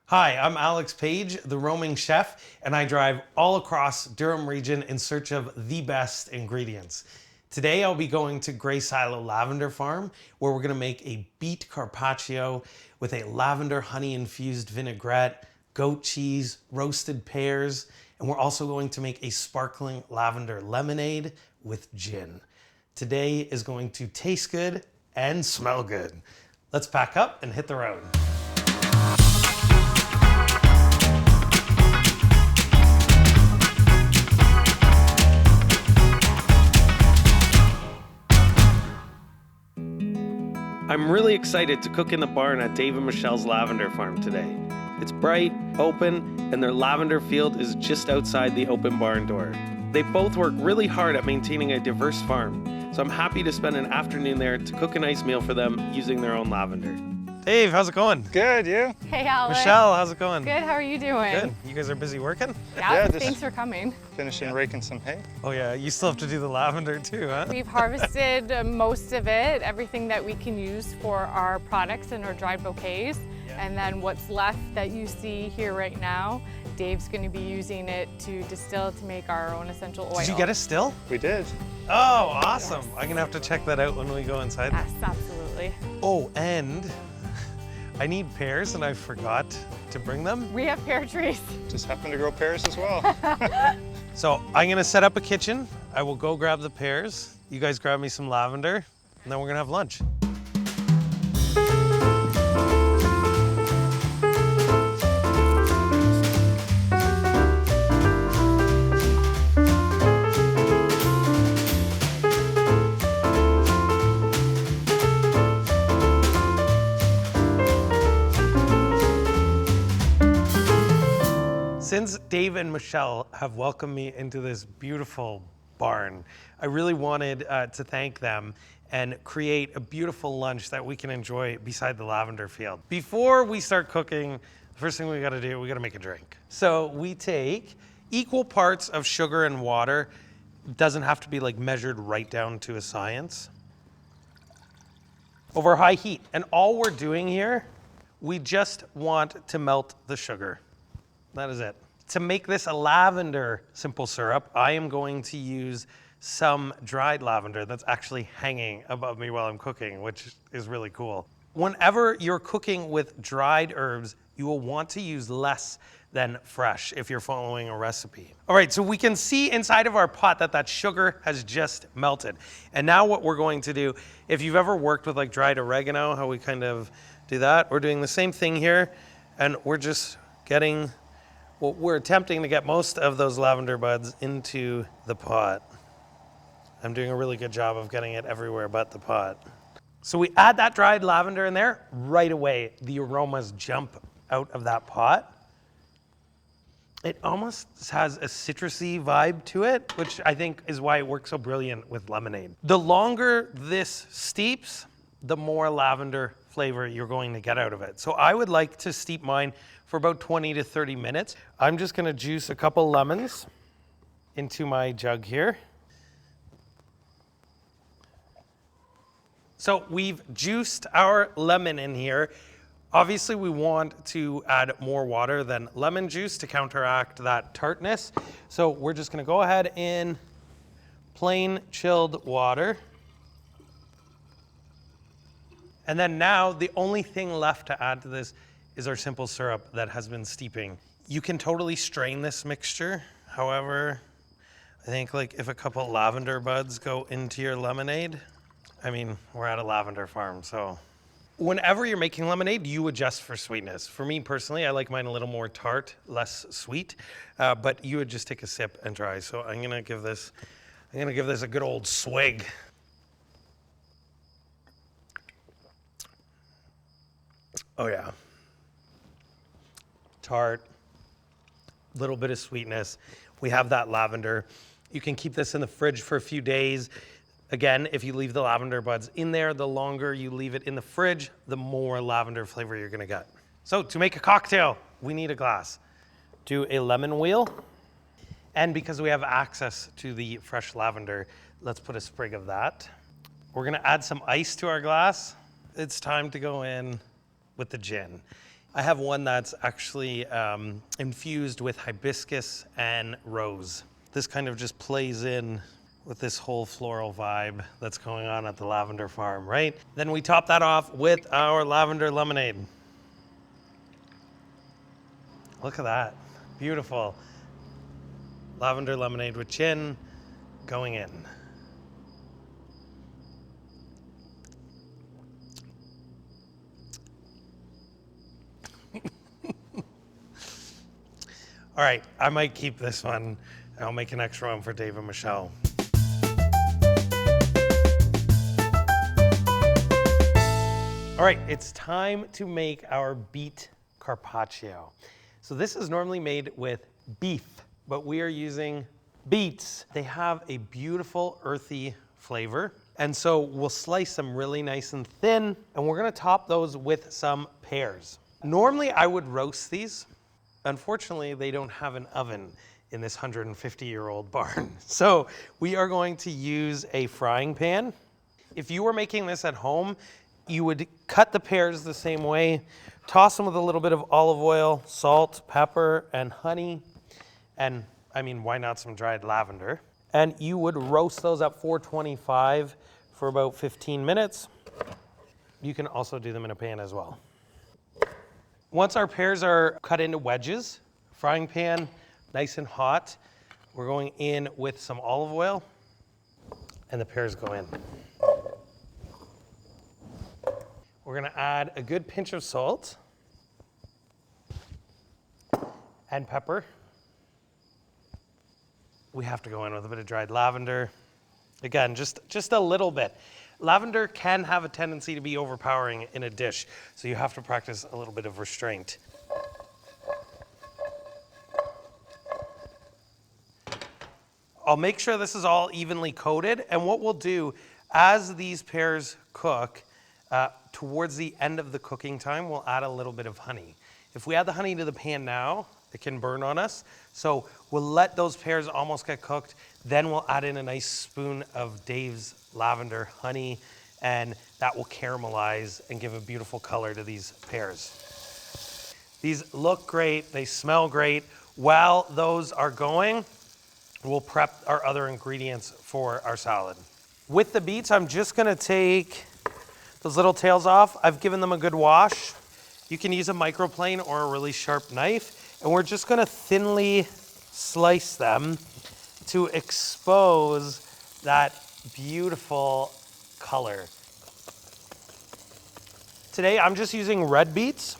Hi, I'm Alex Page, the roaming chef, and I drive all across Durham region in search of the best ingredients. Today I'll be going to Grey Silo Lavender Farm, where we're gonna make a beet carpaccio with a lavender honey infused vinaigrette, goat cheese, roasted pears, and we're also going to make a sparkling lavender lemonade with gin. Today is going to taste good and smell good. Let's pack up and hit the road. I'm really excited to cook in the barn at Dave and Michelle's lavender farm today. It's bright, open, and their lavender field is just outside the open barn door. They both work really hard at maintaining a diverse farm, so I'm happy to spend an afternoon there to cook a nice meal for them using their own lavender. Dave, how's it going? Good, you? Hey, Alex. Michelle, how's it going? Good, how are you doing? Good. You guys are busy working? Yeah, just thanks for coming. finishing raking some hay. Oh yeah, you still have to do the lavender too, huh? We've harvested most of it, everything that we can use for our products and our dried bouquets. And then what's left that you see here right now, Dave's going to be using it to distill to make our own essential oil. Did you get a still? We did. Oh, awesome. Yes. I'm gonna have to check that out when we go inside. Yes, absolutely. Oh, and I need pears and I forgot to bring them. We have pear trees. Just happened to grow pears as well. So I'm gonna set up a kitchen. I will go grab the pears. You guys grab me some lavender, and then we're gonna have lunch. Since Dave and Michelle have welcomed me into this beautiful barn, I really wanted to thank them and create a beautiful lunch that we can enjoy beside the lavender field. Before we start cooking, the first thing we gotta do, we gotta make a drink. So we take equal parts of sugar and water. It doesn't have to be like measured right down to a science. Over high heat. And all we're doing here, we just want to melt the sugar. That is it. To make this a lavender simple syrup, I am going to use some dried lavender that's actually hanging above me while I'm cooking, which is really cool. Whenever you're cooking with dried herbs, you will want to use less than fresh if you're following a recipe. All right, so we can see inside of our pot that sugar has just melted. And now what we're going to do, if you've ever worked with like dried oregano, how we kind of do that, we're doing the same thing here, and we're just getting, well, we're attempting to get most of those lavender buds into the pot. I'm doing a really good job of getting it everywhere but the pot. So we add that dried lavender in there, right away the aromas jump out of that pot. It almost has a citrusy vibe to it, which I think is why it works so brilliant with lemonade. The longer this steeps, the more lavender flavor you're going to get out of it. So I would like to steep mine for about 20 to 30 minutes. I'm just gonna juice a couple lemons into my jug here. So we've juiced our lemon in here. Obviously we want to add more water than lemon juice to counteract that tartness. So we're just gonna go ahead in plain chilled water. And then now the only thing left to add to this is our simple syrup that has been steeping. You can totally strain this mixture. However, I think like if a couple lavender buds go into your lemonade, I mean, we're at a lavender farm, so. Whenever you're making lemonade, you adjust for sweetness. For me personally, I like mine a little more tart, less sweet, but you would just take a sip and try. So I'm gonna give this a good old swig. Oh yeah. Tart, little bit of sweetness. We have that lavender. You can keep this in the fridge for a few days. Again, if you leave the lavender buds in there, the longer you leave it in the fridge, the more lavender flavor you're gonna get. So to make a cocktail, we need a glass. Do a lemon wheel. And because we have access to the fresh lavender, let's put a sprig of that. We're gonna add some ice to our glass. It's time to go in with the gin. I have one that's actually infused with hibiscus and rose. This kind of just plays in with this whole floral vibe that's going on at the lavender farm, right? Then we top that off with our lavender lemonade. Look at that, beautiful. Lavender lemonade with gin going in. All right, I might keep this one. I'll make an extra one for Dave and Michelle. All right, it's time to make our beet carpaccio. So this is normally made with beef, but we are using beets. They have a beautiful earthy flavor. And so we'll slice them really nice and thin, and we're gonna top those with some pears. Normally I would roast these. Unfortunately, they don't have an oven in this 150-year-old barn. So we are going to use a frying pan. If you were making this at home, you would cut the pears the same way, toss them with a little bit of olive oil, salt, pepper, and honey, and I mean, why not some dried lavender? And you would roast those at 425 for about 15 minutes. You can also do them in a pan as well. Once our pears are cut into wedges, frying pan, nice and hot, we're going in with some olive oil, and the pears go in. We're gonna add a good pinch of salt and pepper. We have to go in with a bit of dried lavender. Again, just a little bit. Lavender can have a tendency to be overpowering in a dish, so you have to practice a little bit of restraint. I'll make sure this is all evenly coated, and what we'll do as these pears cook, towards the end of the cooking time, we'll add a little bit of honey. If we add the honey to the pan now, it can burn on us. So we'll let those pears almost get cooked. Then we'll add in a nice spoon of Dave's lavender honey, and that will caramelize and give a beautiful color to these pears. These look great, they smell great. While those are going, we'll prep our other ingredients for our salad. With the beets, I'm just gonna take those little tails off. I've given them a good wash. You can use a microplane or a really sharp knife, and we're just gonna thinly slice them to expose that beautiful color. Today, I'm just using red beets.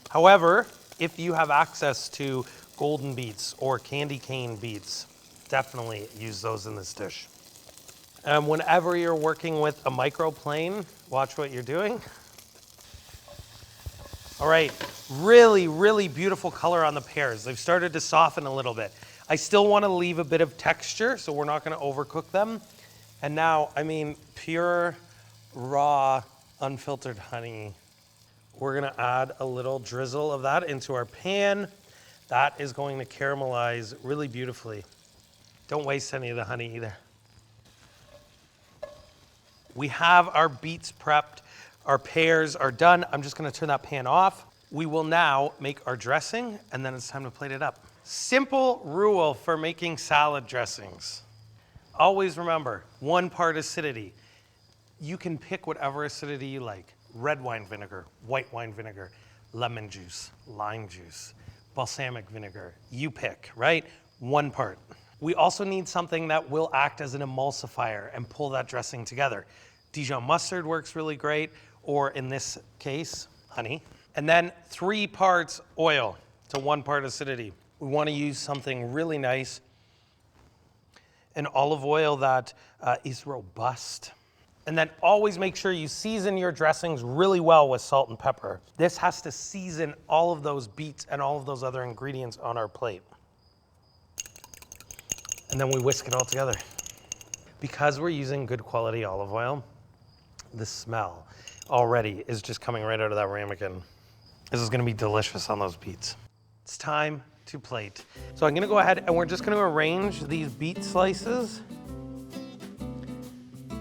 However, if you have access to golden beets or candy cane beets, definitely use those in this dish. Whenever you're working with a microplane, watch what you're doing. All right, really, really beautiful color on the pears. They've started to soften a little bit. I still want to leave a bit of texture, so we're not going to overcook them. And now, I mean, pure, raw, unfiltered honey. We're going to add a little drizzle of that into our pan. That is going to caramelize really beautifully. Don't waste any of the honey either. We have our beets prepped. Our pears are done. I'm just gonna turn that pan off. We will now make our dressing, and then it's time to plate it up. Simple rule for making salad dressings. Always remember, 1 part acidity. You can pick whatever acidity you like. Red wine vinegar, white wine vinegar, lemon juice, lime juice, balsamic vinegar. You pick, right? 1 part. We also need something that will act as an emulsifier and pull that dressing together. Dijon mustard works really great, or in this case, honey. And then 3 parts oil to 1 part acidity. We want to use something really nice, an olive oil that is robust. And then always make sure you season your dressings really well with salt and pepper. This has to season all of those beets and all of those other ingredients on our plate. And then we whisk it all together. Because we're using good quality olive oil, the smell already is just coming right out of that ramekin. This is gonna be delicious on those beets. It's time to plate. So I'm gonna go ahead and we're just gonna arrange these beet slices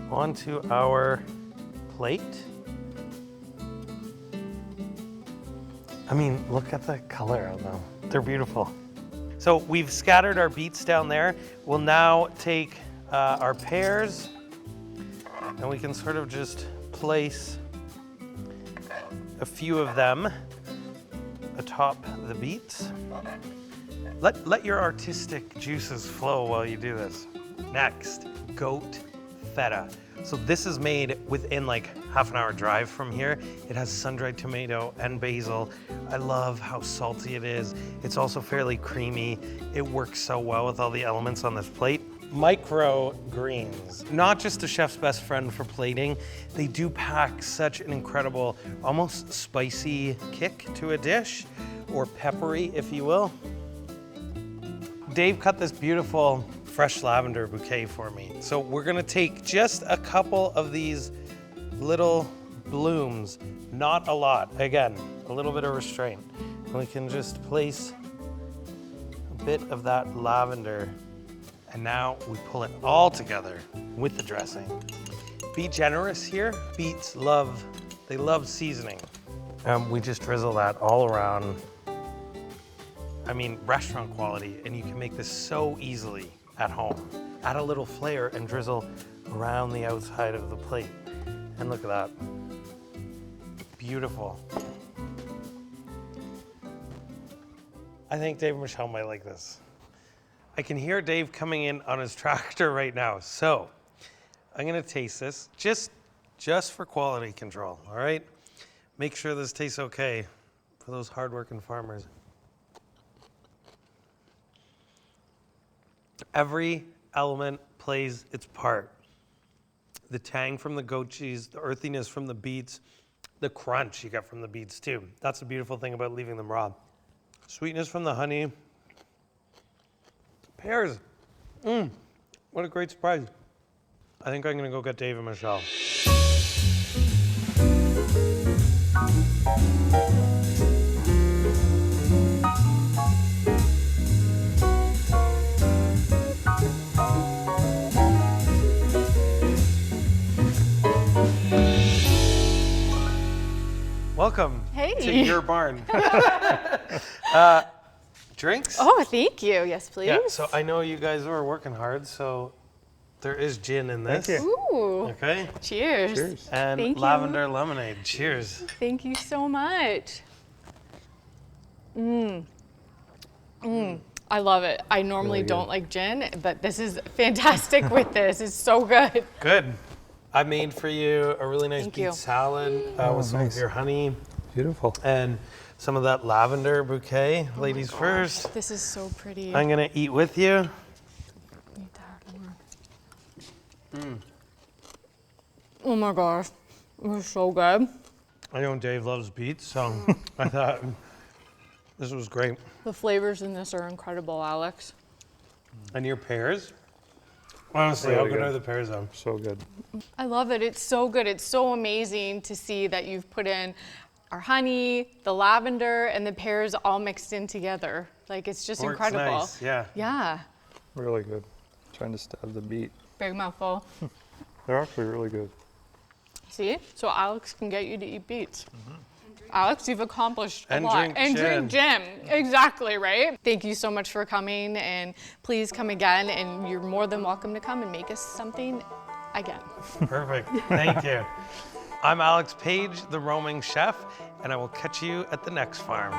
onto our plate. I mean, look at the color of them. They're beautiful. So we've scattered our beets down there. We'll now take our pears and we can sort of just place a few of them atop the beets. Let your artistic juices flow while you do this. Next, goat feta. So this is made within like half an hour drive from here. It has sun-dried tomato and basil. I love how salty it is. It's also fairly creamy. It works so well with all the elements on this plate. Micro greens, not just a chef's best friend for plating, they do pack such an incredible, almost spicy kick to a dish, or peppery, if you will. Dave cut this beautiful fresh lavender bouquet for me. So we're gonna take just a couple of these little blooms, not a lot. Again, a little bit of restraint. And we can just place a bit of that lavender. And now we pull it all together with the dressing. Be generous here. Beets they love seasoning. We just drizzle that all around. I mean, restaurant quality, and you can make this so easily at home. Add a little flair and drizzle around the outside of the plate. And look at that. Beautiful. I think Dave and Michelle might like this. I can hear Dave coming in on his tractor right now. So I'm gonna taste this just for quality control, all right? Make sure this tastes okay for those hardworking farmers. Every element plays its part. The tang from the goat cheese, the earthiness from the beets, the crunch you get from the beets too. That's the beautiful thing about leaving them raw. Sweetness from the honey. Pears. What a great surprise. I think I'm gonna go get Dave and Michelle. Welcome to your barn. Drinks? Oh, thank you. Yes, please. Yeah, so I know you guys are working hard, so there is gin in this. Thank you. Ooh. Okay? Cheers. Cheers. And Thank you. lavender lemonade. Cheers. Thank you so much. I love it. I normally Really good. don't like gin, but this is fantastic with this. It's so good. Good. I made for you a really nice Thank beet you. salad with some nice. of your honey Beautiful. and some of that lavender bouquet. Ladies first. This is so pretty. I'm gonna eat with you. Need that more. Oh my gosh, it was so good. I know Dave loves beets, so I thought this was great. The flavors in this are incredible, Alex. And your pears? Honestly, Really how good good. are the pears though? So good. I love it. It's so good. It's so amazing to see that you've put in our honey, the lavender, and the pears all mixed in together. Like, it's just Works incredible. nice, yeah. Yeah. Really good. Trying to stab the beet. Big mouthful. They're actually really good. See? So Alex can get you to eat beets. Alex, you've accomplished a And lot. drink And gin. drink gin. Exactly, right? Thank you so much for coming, and please come again, and you're more than welcome to come and make us something again. Perfect. Thank you. I'm Alex Page, the roaming chef, and I will catch you at the next farm.